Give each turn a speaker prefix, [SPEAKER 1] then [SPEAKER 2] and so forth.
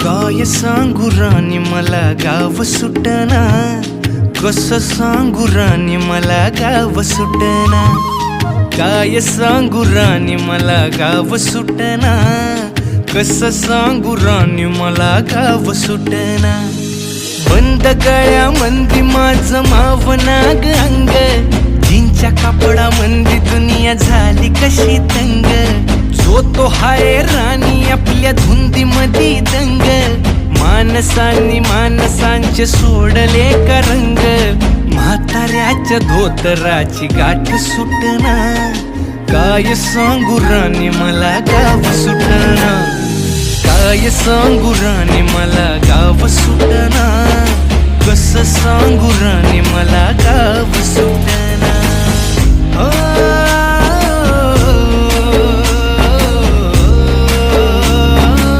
[SPEAKER 1] काय सांगू राणी मला गाव सुटना, कसं सांगू राणी मला गाव सुटना. काय सांगू राणी मला गाव सुटना, कसं सांगू राणी मला गाव सुटना. बंद गळ्यामंदी माझं मावनाग अंग, जीनच्या कापडामंदी दुनिया झाली कशी तंग. जो तो हाय राणी आपल्या धुंदीमधी दंग, माणसांनी माणसांचे सोडले का रंग. म्हाताऱ्याच्या धोतराची गाठ सुटना, काय सांगू राणी मला गाव सुटना. काय सांगू राणी मला गाव सुटना, कसं सांगू राणी मला गाव सुटना.